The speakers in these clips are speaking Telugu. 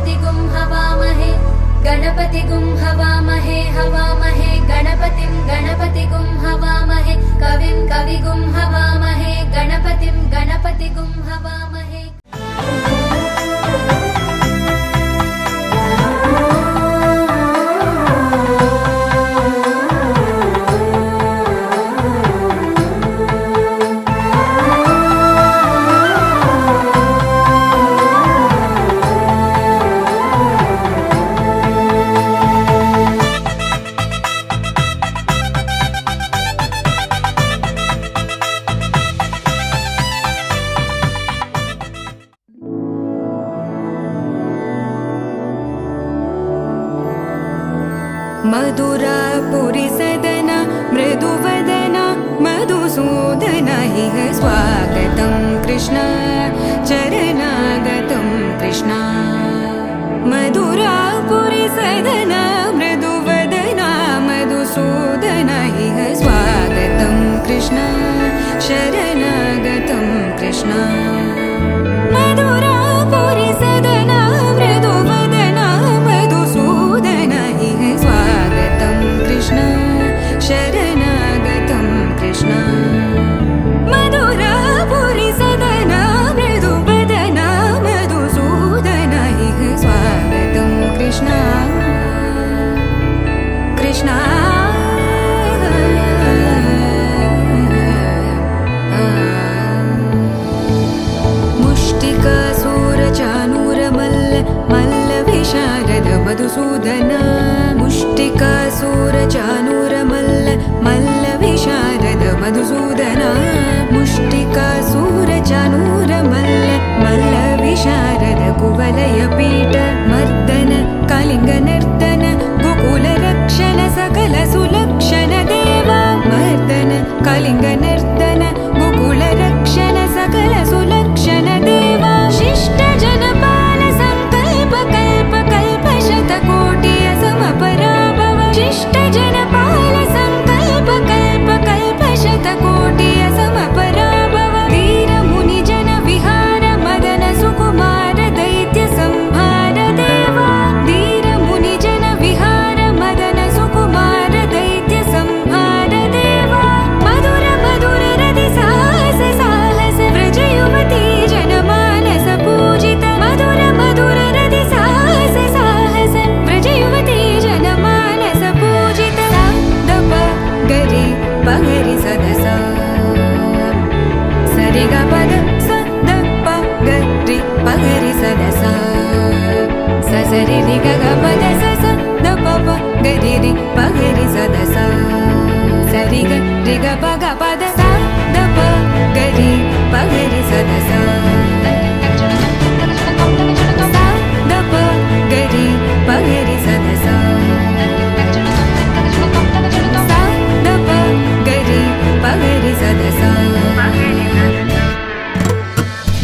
गणपतिगुं हवामहे गणपतिगुं हवामहे हवामहे गणपतिं गणपतिगुं हवामहे कविं कविगुं हवामहे गणपतिं गणपतिगुं हवामहे। मधुरापुरी सदना मृदुवदना मधुसूदन इह स्वागतं कृष्ण चरणागतं कृष्ण। मधुरापुरी सदना मृदुवदना मधुसूदन इह स्वागतं कृष्ण शरणागतं कृष्ण। मधुरापुरी सदना मृदुवदना मधुसूदन इह स्वागतं कृष्ण शरणागतं कृष्ण। मधुरापुरी सदना मृदुवदना मधुसूदन इह स्वागतं कृष्ण कृष्ण। मुष्टिकासूरचानूरमल्ल मल्लविशारद मधुसूदन मुष्टिकासूरचानूरमल्ल मल्लविशारद मधुसूदन मुष्टिकासूरचानूरमल्ल मल्लविशारद कुवलयपीठ मर्दन कलिङ्गनर्तन गोकुलरक्षण सकल सुलक्षण देवा मर्दन कलिङ्गनर्तन गोकुलरक्षण सकल सुलक्षण देवा शिष्ट जनपाल संकल्प कल्प कल्प शतकोटि असमपराभव शिष्ट जनपाल संकल्प कल्प कल्प शतकोटि असमपराभव वीर मुनि जन विहार मदन सुकुमार दैत्य संहार देवा वीर मुनि जन विहार मदन सुकुमार दैत्य संहार देवा मधुर मधुर रति साहस साहस व्रज युवती जनमानस पूजित मधुर मधुर रति साहस साहस व्रज युवती जनमानस पूजित दप गरि पगरि सदस सरि ग पद स द प गरि पगरि सदस स सरि रि ग ग पद स स द प प गरि रि पगरि सदस सरि ग रि ग प ग पद स द प गरि पगरि सदस द प गरि पगरि सदस द प गरि पगरि सदस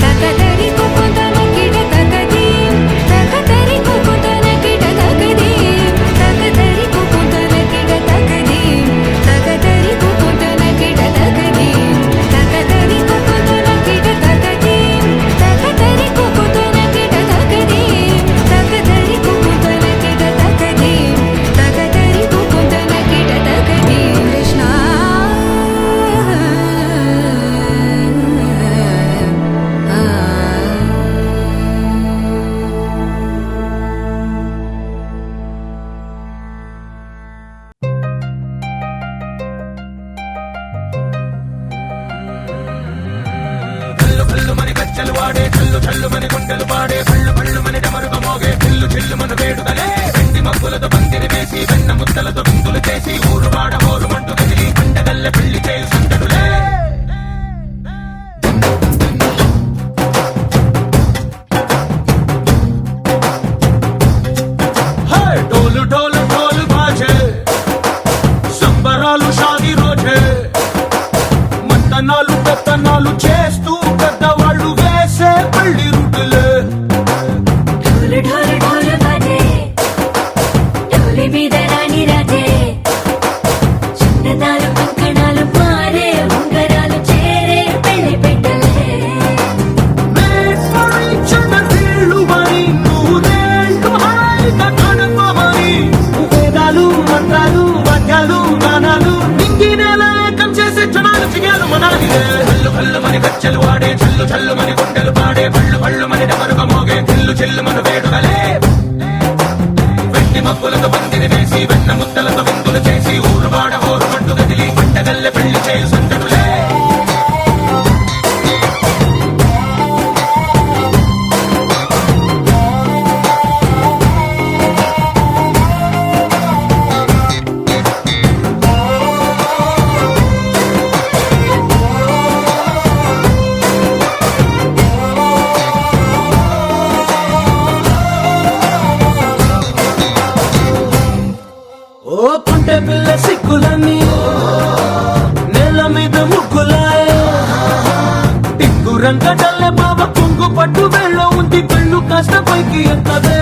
तकतरि कुकुतन किट तकदीं तकतरि कुकुतन किट तकदीं तकतरि कुकुतन किट तकदीं तकतरि कुकुतन किट तकदीं तकतरि कुकुतन किट तकदीं तकतरि कुकुतन किट तकदीं तकतरि कुकुतन किट तकदीं तकतरि कुकुतन किट तकदीं कृष्ण। కల్లు కల్లు మని గజ్జలు వాడే కల్లు చల్లు మని గుండెలు పాడే కళ్ళు కళ్ళు మని డమరుగ మోగే చిల్లు చిల్లు మన వేడుదలే వెండి మబ్బులతో పందిరి వేసి వెన్న ముద్దలతో విందులు చేసి ఊరు వాడ హోరు మంటు కదిలి పండగల్ల పెళ్లి చేయు సందడులే డోలు డోలు డోలు బాజే సంబరాలు షాది రోజే మంతనాలు పెత్తనాలు చేస్తూ పెద్దవాళ్ళు వేసే పెళ్లి రుటులే ढोल ढोल ढोल बाजे ढोली మీద రాణి రాజే చిన్నదాలు కంకణాలు మారే వాడే చల్లు చల్లు మని గుండెలు పాడే పళ్ళు పళ్ళు మని డమరుగ మోగే చిల్లు చిల్లు మన వేడుకలే వెండి మబ్బులతో పందిరి వేసి వెన్న ముద్దలతో విందులు చేసి ఊరు వాడ హోరు మంటు గదిలి పంటగల్లె పెళ్లి చేయు సందడులే ఓ పుంటె పిల్ల సిక్కులన్నీ నేల మీద ముగ్గులాయ టిక్కు రంగడల్లె బాబ కొంగు పట్టు వెళ్ళ ఉంది కళ్ళు కాస్త పైకి ఎత్తదే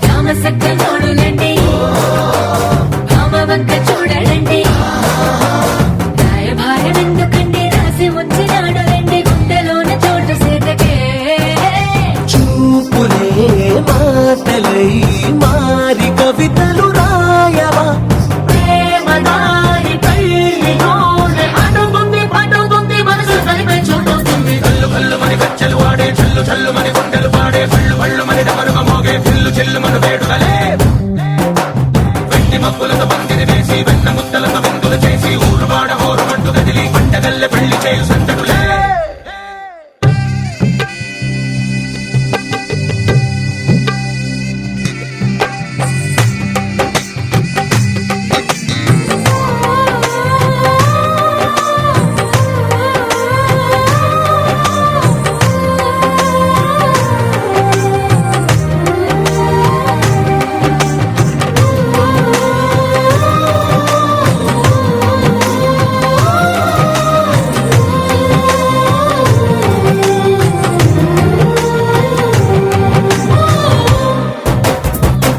రామసక్క నోడులండి రామవంక చూడలండి రాయభారం ఎందుకండి రాసి ఉంచినాడు రండి గుండెలోన చోటు సీతకే చూపులే మాటలై మారి కవితలు రాయవా ప్రేమదారి పెళ్లిలోనే అడుగుంది మనసు కలిపే చోటవుతుంది కల్లు కల్లు మని గజ్జలు వాడే చల్లు చల్లు మని గుండెలు పాడే పళ్ళు పళ్ళు మని డమరుగ మోగే చిల్లు చిల్లు మన వేడుకలే వెండి మబ్బులతో పందిరి వేసి వెన్న ముద్దలతో విందులు చేసి ఊరు వాడ హోరు మంటు గదిలి పంటగల్లె పెళ్లి చేయు సందడులే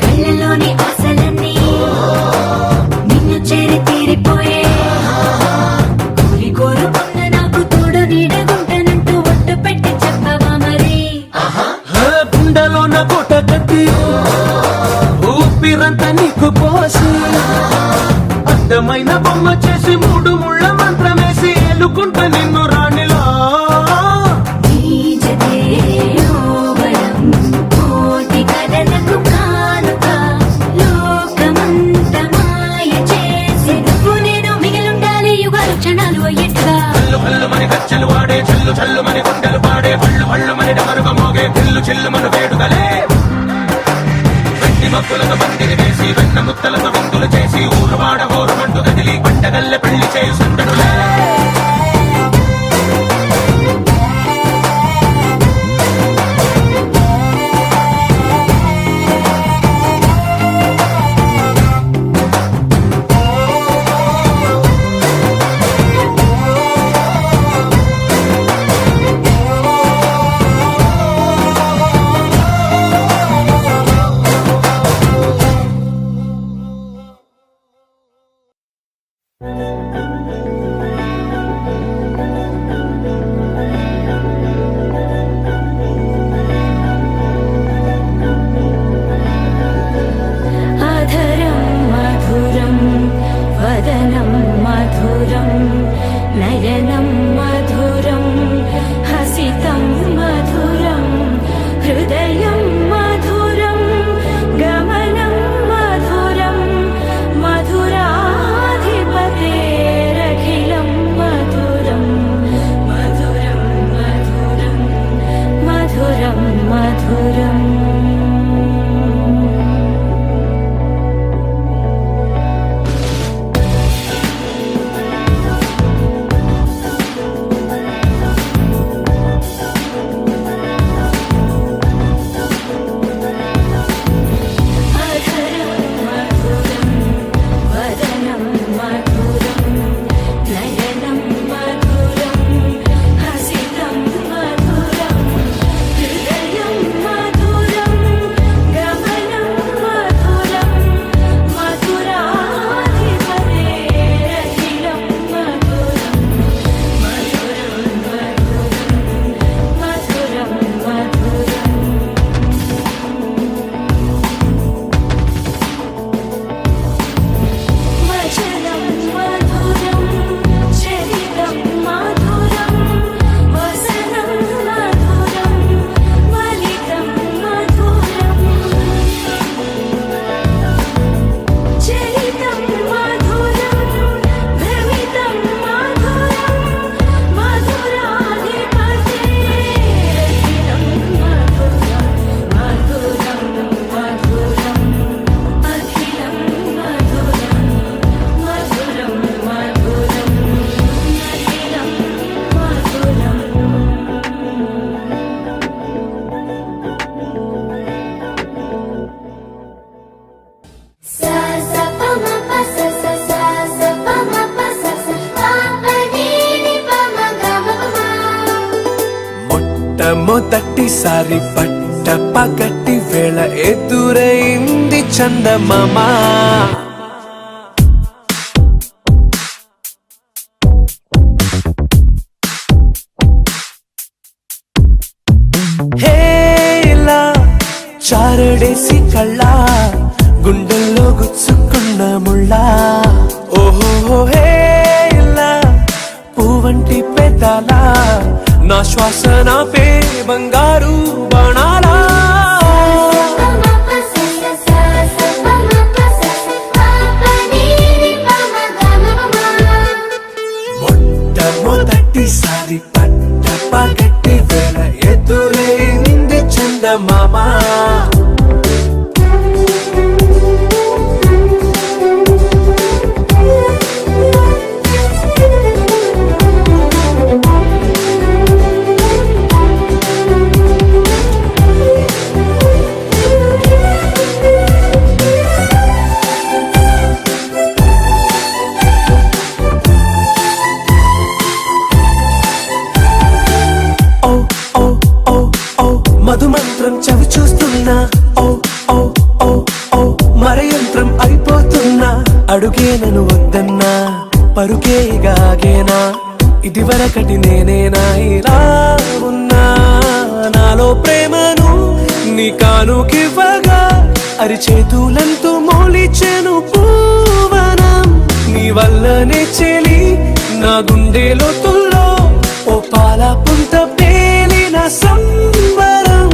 కళ్ళలోని ఆశలన్నీ నిన్ను చేరి తీరిపోయే కోరుకున్న నాకు తోడు నీడగుంటానంటూ ఒట్టు పెట్టి చెప్పవా మరి గుండెలోన కోట కట్టి ఊపిరంతా నీకు పోసి అడ్డమైన బొమ్మ చేసి మూడు ముళ్ళ మంత్రమేసి ఎలుకుంటా నిన్ను రాణిలా నీజతే యోవరం కోటి కథలకు కానుక లోకమంత మాయ చేసి నువ్వు నేను మిగిలుండాలి యుగాలు క్షణాలు అయ్యేట్టుగా కల్లు కల్లు మని గజ్జలు వాడే చల్లు చల్లు మని గుండెలు పాడే పళ్ళు పళ్ళు మని డమరుగ మోగే చిల్లు చిల్లు మన వేడుకలే వెండి మబ్బులతో పందిరి వేసి వెన్న ముద్దలతో విందులు చేసి ఊరు వాడ హోరు మంటు గదిలి పంటగల్లె పెళ్లి చేయు సందడులే మొట్టమొదటిసారి పట్ట పగటి వేళ ఎదురైంది చందమామ హేలా చారడేసి కళ్ళ గుండెల్లో గుచ్చుకున్న ముళ్ళ ఓహో హేలా పువ్వంటి పెదాల నా శ్వాస నాపే బంగారు బాణాలా మొట్టమొదటిసారి పట్ట పగటి వేళ ఎదురైంది చందమామ మధుమంత్రం చవి చూస్తున్నా ఓ ఓ ఓ ఓ మరయంత్రం అయిపోతున్నా అడుగే నన్ను వద్దన్నా పరుకేగాగేనా ఇది వరకటి నేనేనా ఇలా ఉన్నా నాలో ప్రేమను నీ కానుకివ్వగా అరిచేతులంతో మోలిచెను పూవనం నీ వల్లనే చెలి నా గుండె లోతుల్లో ఓ పాల పుంత పేలిన సంబరం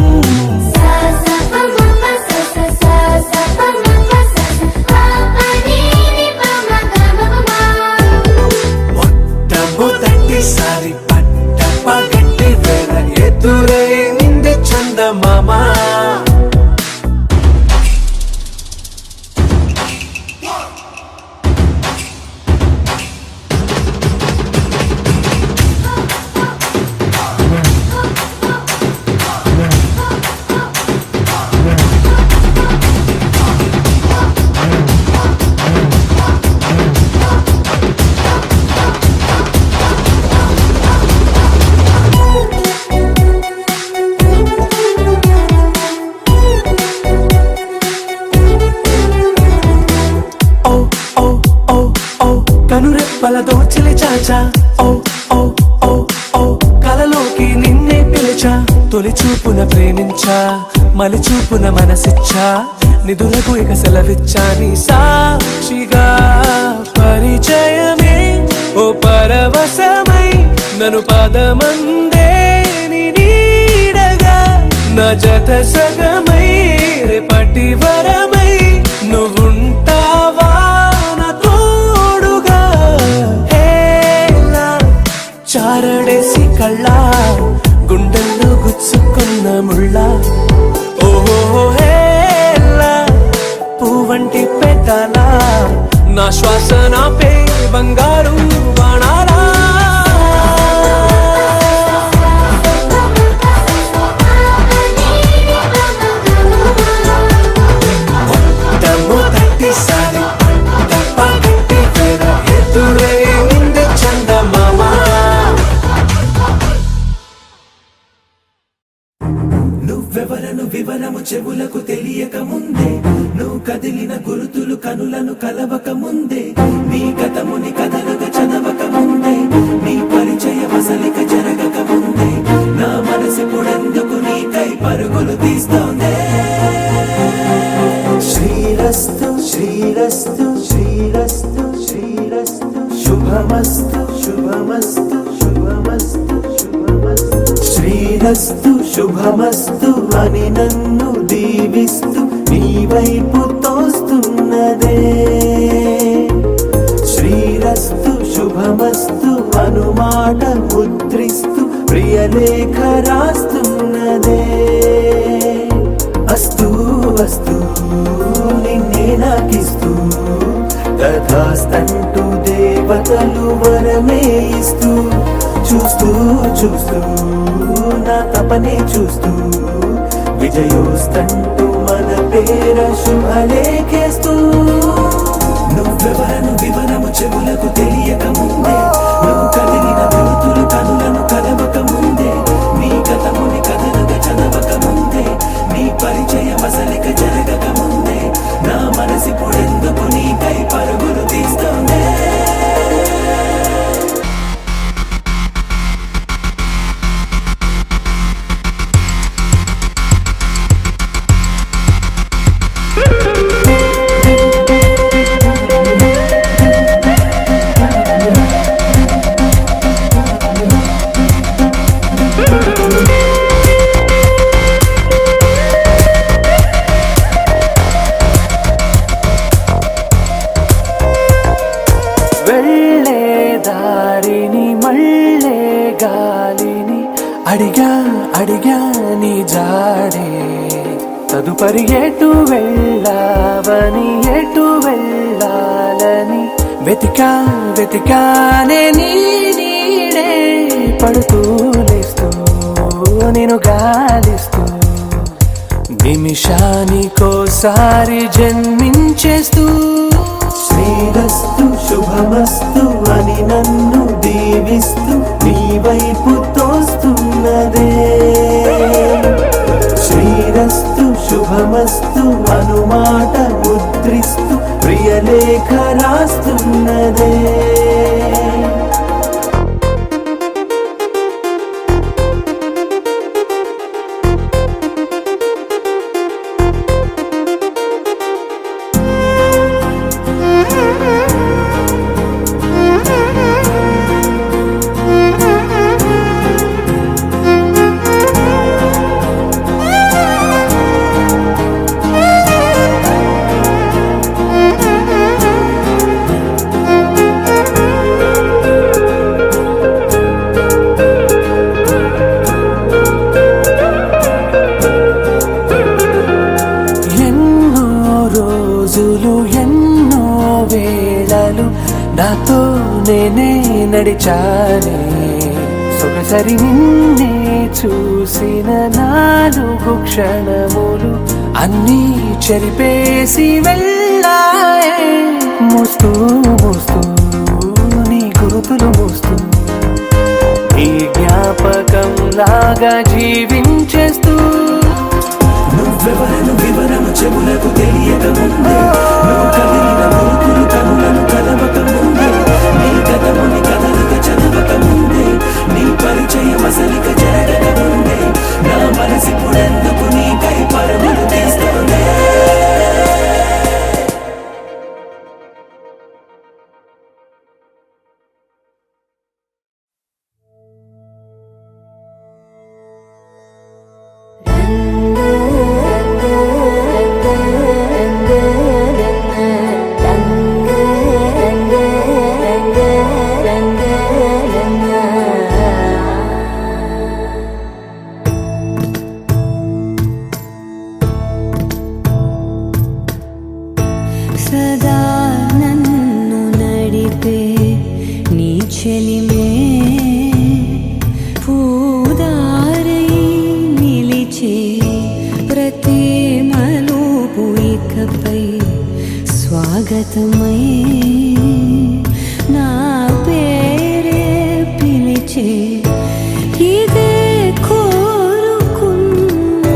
మొట్టమొదటిసారి పట్ట పగటి వేళ ఎదురైంది చందమామ కనురెప్పల దోచిలి చాచా ఓ ఓ ఓ ఓ కలలోకి నిన్నే పిలిచా తొలి చూపున ప్రేమించా మలి చూపున మనసిచ్చా నిధులకు ఇక సెలవిచ్చా నీ సాక్షిగా పరిచయమే ఓ పరవశమై నన్ను పదమందే నీ నీడగా నా జత సగమై రేపటి వరమై నువ్వుంటావా చారడేసి కళ్ళ గుండెల్లో గుచ్చుకున్న ముళ్ళ ఓహో హేలా పువ్వంటి పెదాల నా శ్వాస నాపే బంగారు బాణాలా మొట్టమొదటిసారి పగటి వేళ ఎదురైంది చందమామ నువ్వెవరను వివరము చెవులకు తెలియక ముందే నువ్వు కదిలిన గురుతులు కనులను కలవక ముందే నీ గతముని కథలుగా చదవక ముందే నీ పరిచయ వసలిక జరగక ముందే నా మనసు పొడెందుకు నీకై పరుగులు తీస్తోందే శ్రీరస్తు శ్రీరస్తు శ్రీరస్తు శ్రీరస్తు శుభమస్తు శుభమస్తు శుభమస్తు శుభమస్తు శ్రీరస్తు శుభమస్తు అని నన్ను దీవిస్తూ నీ వైపు తోస్తున్నదే శ్రీరస్తు శుభమస్తు అనుమాట ముద్రిస్తూ ప్రియలేఖ రాస్తున్నదే అస్తు అస్తు నిన్నే నాకిస్తూ తథాస్తంటూ దేవతలు వరమే ఇస్తూ చూస్తూ చూస్తూ నా తపనే చూస్తూ విజయోస్తంటూ మన పేర శుభలేఖేస్తూ నువ్వెవరను వివరము చెవులకు తెలియక ముందే నువ్వు కదిలిన గురుతులు కనులను కలవక ముందే నీ గతముని అడిగా అడిగా నీ జాడే తదుపరి ఎటు వెళ్ళావని ఎటు వెళ్ళాలని వెతికా వెతికానే నీ నీడే పడుతూ లేస్తూ నేను గాలిస్తూ నిమిషానికోసారి జన్మించేస్తూ శ్రీరస్తు శుభమస్తు అని నన్ను దీవిస్తూ నీ వైపు తోస్తున్నదే శ్రీరస్తు శుభమస్తు అనుమాట ముద్రిస్తూ ప్రియలేఖ రాస్తున్నదే ఎన్నో వేళలు నాతో నేనే నడిచానే సొగసరి నిన్నే చూసిన 4 క్షణములు అన్నీ చెరిపేసి వెళ్ళాయే మోస్తూ మోస్తూ నీ గురుతులు మోస్తూ ఈ జ్ఞాపకం లాగా జీవించేస్తూ నువ్వెవరను వివరము చెవులకు తెలియక ముందే నువ్వు కదిలిన గురుతులు కనులను కలవక ముందే నీ గతముని కదలిక చదవక ముందే నీ పరిచయం అసలిక జరగక ముందే నా మనసిప్పుడెందుకు నీకై పరుగులు తీస్తుందే సదా నన్ను నడిపే నీ చెలిమే పూదారై నిలిచే ప్రతి మలుపు ఇకపై స్వాగతమై నా పేరే పిలిచే ఇదే కోరుకున్నా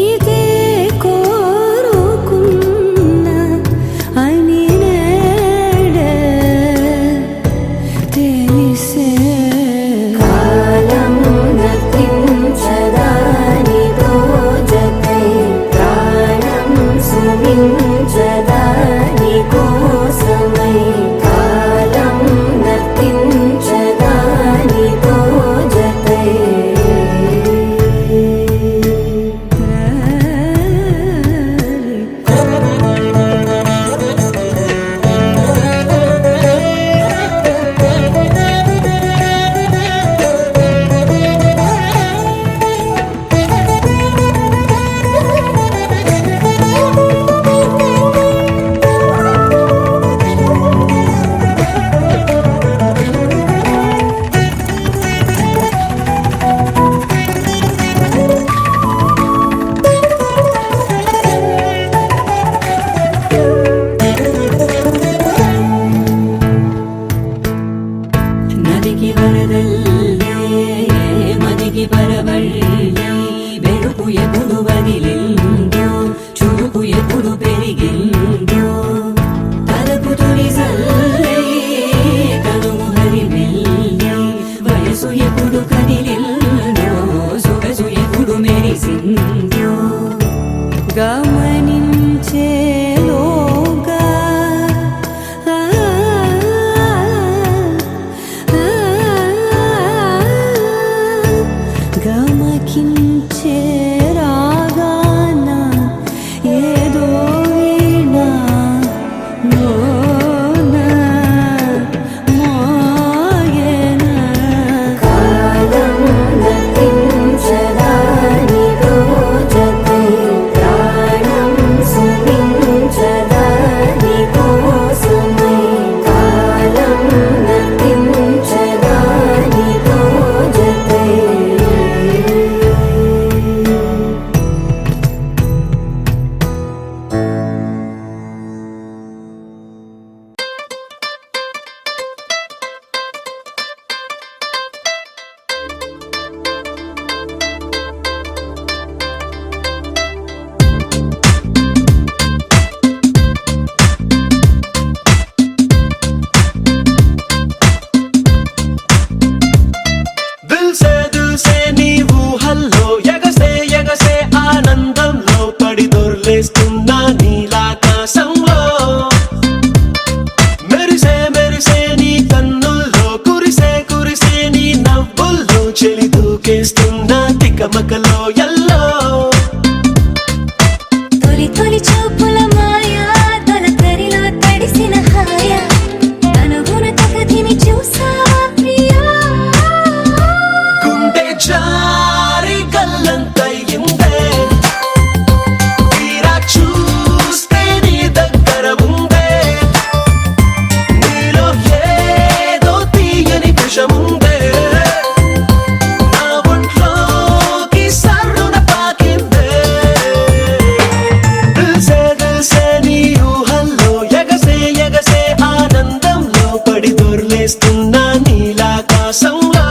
ఇదే కోరుకున్నా అని నేడే తెలిసే కాలం నతించదానితో జతై ప్రాణం సుమించదాని కోసమై కాలం నతించదానితో జతై నదికి వరదల్లే మదికి పరవళ్ళే వెలుపు ఎప్పుడు వదిలిందో చురుకు ఎప్పుడు పెరిగిందో తలపు తొలి సల్లే కనుము హరిమెల్లే వయసు ఎప్పుడు కదిలిందో సొగసు ఎప్పుడు మెరిసిందో గమనించేలోగా గమకించే రాగాన ఏదో వీణా మోన మోయన దూకేస్తున్నా తికమకలో ఎల్లో తొలి తొలి చూపుల మాయా తొలకరిలో తడిసిన హాయ అనుగుణ తగదిని చూసావా ప్రియా గుండె జారి గల్లంతయిందే తీరా చూస్తే నీ దగ్గర ఉందే నీలో ఏదో తీయని విషముందే నా ఒంట్లోకి సర్రున పాకిందే దిల్సే నీ ఊహల్లో ఎగసే ఎగసే ఆనందంలో పడి దొర్లేస్తున్నా నీలాకాశంలో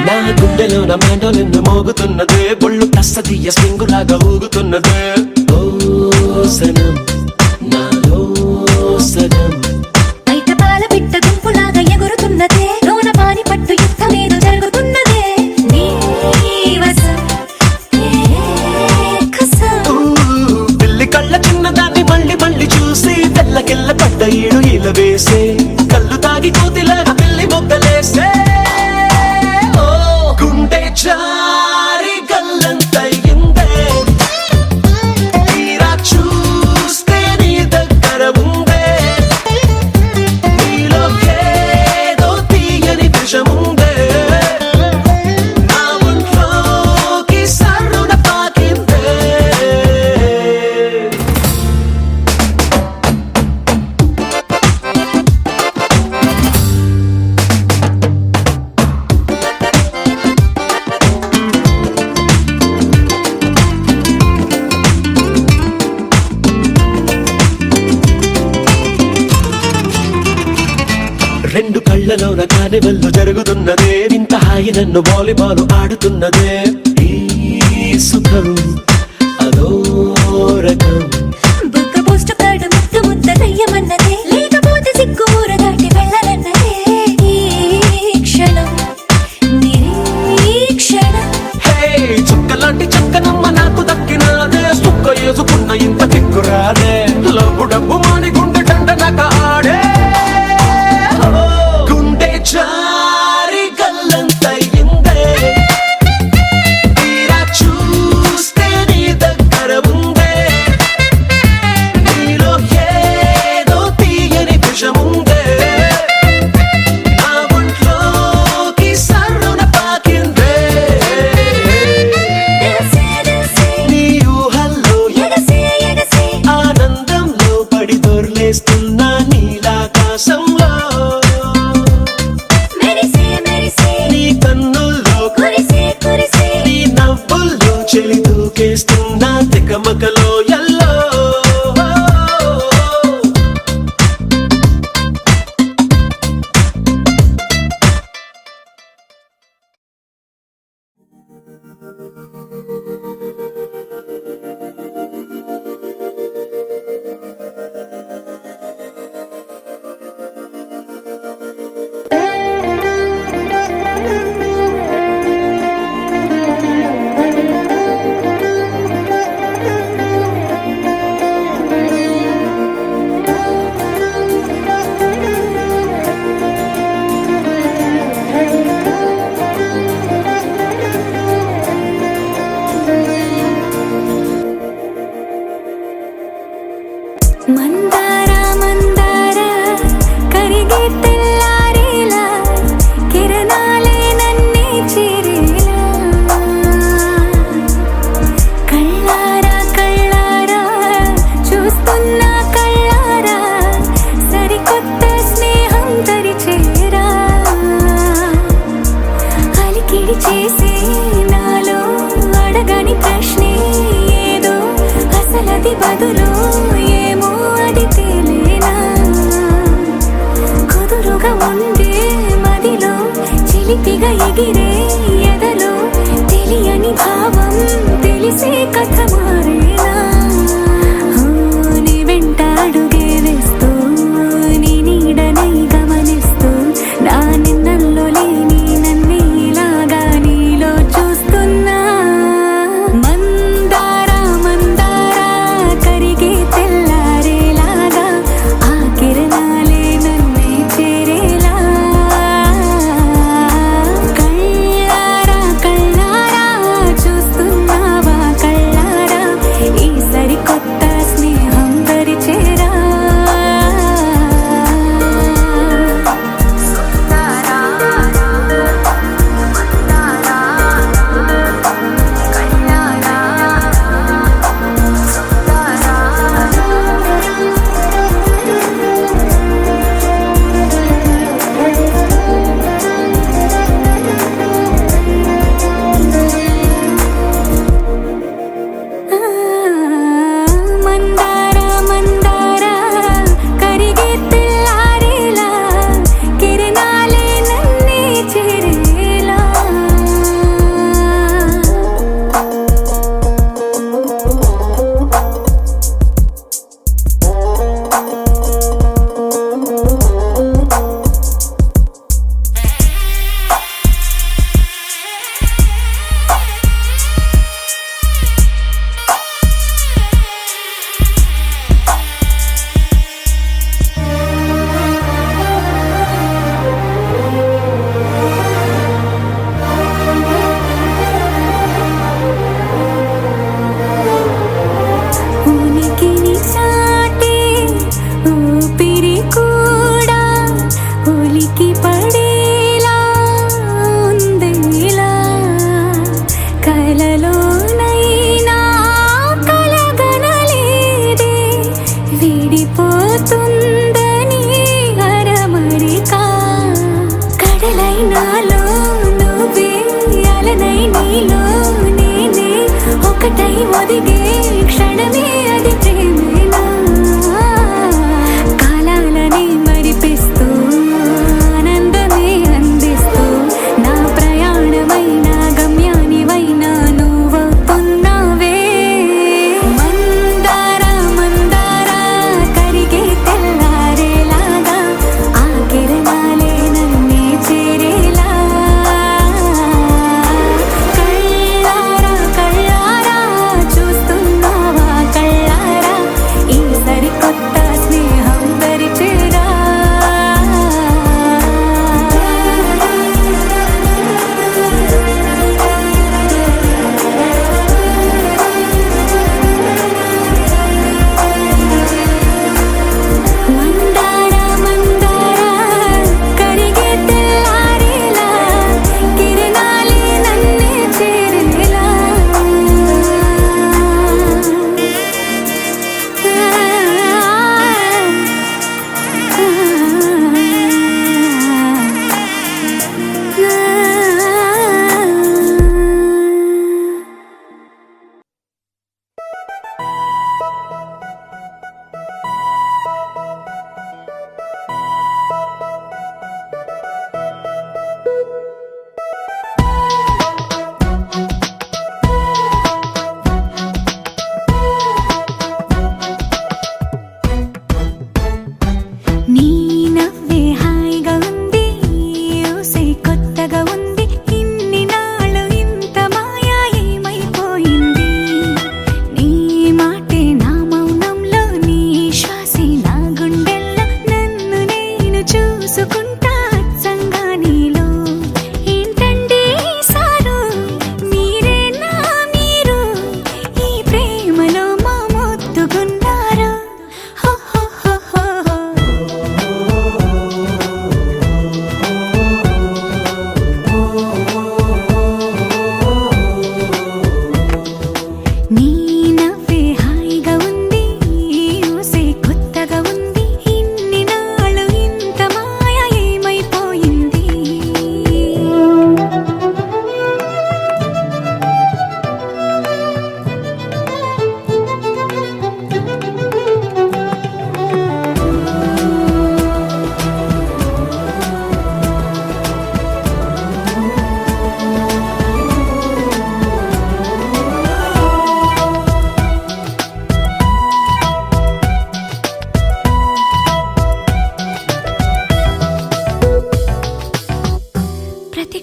నా గుండెలో నా మెండోలిన్ను మోగుతున్నదే బొళ్ళు కస్తదీయ స్ప్రింగులాగా ఊగుతున్నదే ఓ సనం నాలో సగం బయట పాల పిట్ట గుంపులాగా ఎగురుతున్నదే లోన పాని పట్టు యుద్ధమేదో జరుగుతున్నదే నీ వసం కసం పిల్లి కళ్ళ చిన్నదాన్ని మళ్ళీ మళ్ళీ చూసి తెల్లకెళ్ళ పడ్డ ఈడు ఇలా వేసే కళ్ళు తాగి కోతిలాగా పిల్లి మొగ్గలేసే ఓ గుండె జారి గల్లంతయిందే తీరా చూస్తే నీ దగ్గర ఉందే నీలో ఏదో తీయని విషముందే నా ఒంట్లోకి సర్రున పాకిందే రెండు కళ్ళలోన కానివల్లు జరుగుతున్నదే ఇంత హాయి నన్ను వాలీబాల్ ఆడుతున్నదే ఈ సుఖం అదో రకం బుగ్గ పోస్ట్ కార్డు ముద్దు ముద్దలయ్యమన్నదే లేకపోతే సిగ్గు ఊర దాటి వెళ్ళనన్నదే ఈ క్షణం నిరీక్షణం హే చుక్కలాంటి చక్కనమ్మ నాకు దక్కినాదే సుక్క వేసుకున్న ఇంత దిక్కురాదే లబ్బు డబ్బు మాని గుండె దండనక ఆడే ఓ, గుండె జారి గల్లంతయిందే తీరా చూస్తే నీ దగ్గర ఉందే నీలో ఏదో తీయని విషముందే నా ఒంట్లోకి సర్రున పాకిందే నీ ఊహల్లో ఎగసే ఎగసే ఆనందంలో పడి దొర్లేస్తున్నా నీలాకాశంలో మెరిసే మెరిసే నీ కన్నుల్లో కురిసే కురిసే నీ నవ్వుల్లో చెలి దూకేస్తున్నా తికమకలో ఎల్లో చితిగా ఎగిరే ఎదలో తెలియని భావం తెలిసే కథ మారేనా నీ వెంట అడుగే వేస్తూ నీ నీడనై గమనిస్తూ నా నిన్నల్లో లేని నన్నే ఇలాగా నీలో చూస్తున్నా మందారా మందారా కరిగే తెల్లారేలాగా ఆ కిరణాలే నన్నే చేరేలా కళ్ళారా కళ్ళారా చూస్తున్నావా కళ్ళారా ఈ సరికొత్త స్నేహం పరిచేరా మందారా మందారా కరిగే తెల్లారేలా కిరణాలే నన్నే చేరేలా ఉనికిని చాటే ఊపిరి కూడా ఉలికి పడేలా ఉందేలా కలలోనైనా కలగనలేదే విడిపోతుందని అరమరిక కడలైనాలో నువ్వే అలనై నీలో నేనే ఒకటై ఒదిగే క్షణమే అది ప్రేమేనా కాలాలని మరిపిస్తూ ఆనందమే అందిస్తూ నా ప్రయాణమైన గమ్యానివైనా నువ్వవుతున్నావే మందారా మందారా కరిగే తెల్లారేలాగా ఆ కిరణాలే నన్నే చేరేలా కళ్ళారా కళ్ళారా చూస్తూ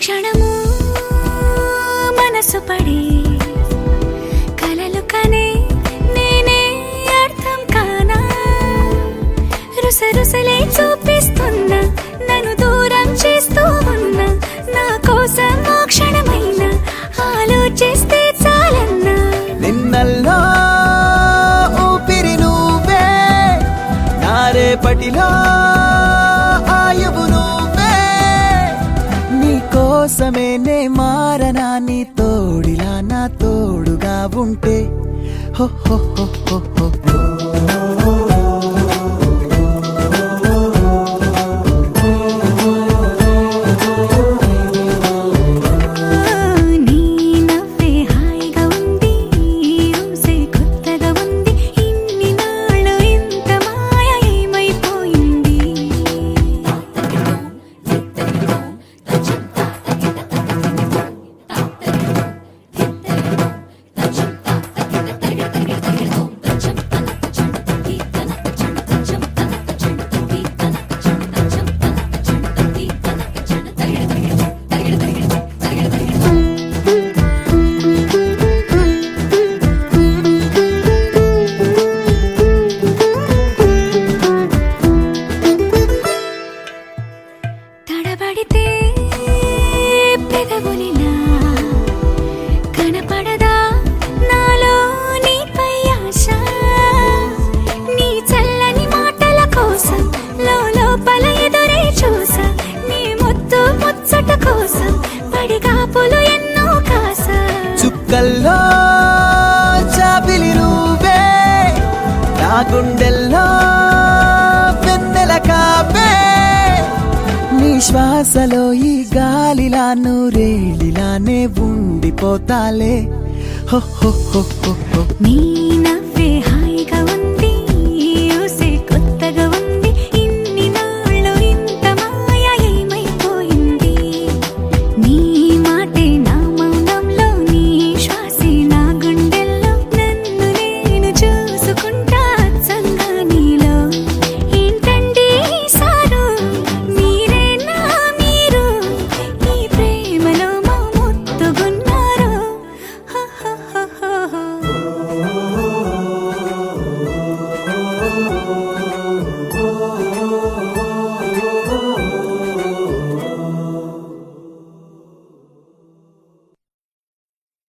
క్షణము మనసు పడి కలలు కనే నేనే అర్థం కానా రుసరుసలే చూపిస్తున్నా నన్ను దూరం చేస్తూ ఉన్నా నా కోసం ఆ క్షణమైన ఆలోచిస్తే చాలన్నా నిన్నల్లో ఊపిరి నువ్వే నా రేపటిలో ఆయువు నువ్వే నీ కోసమే నే మారనా నీ తోడిలా నా తోడుగా ఉంటే హో హో హో హో హో నీ నవ్వే హాయిగా ఉంది ఊసే కొత్తగా ఉంది ఇన్ని నాళ్ళు ఇంత మాయ ఏమైపోయింది తడబడితే పెదవులిలా కనపడదా నాలో నీపై ఆశ నీ చల్లని మాటల కోసం లోపల ఎదురే చూసా నీ ముద్దు ముచ్చట కోసం పడిగాపులు ఎన్నో కాసా చుక్కల్లో చాపిలి నువ్వే నా గుండెల్లో వెన్నెల కాపే నీ శ్వాసలో ఈ గాలిలా నూరేలిలానే ఉండిపోతాలే హో హో హో హో హో నీ నా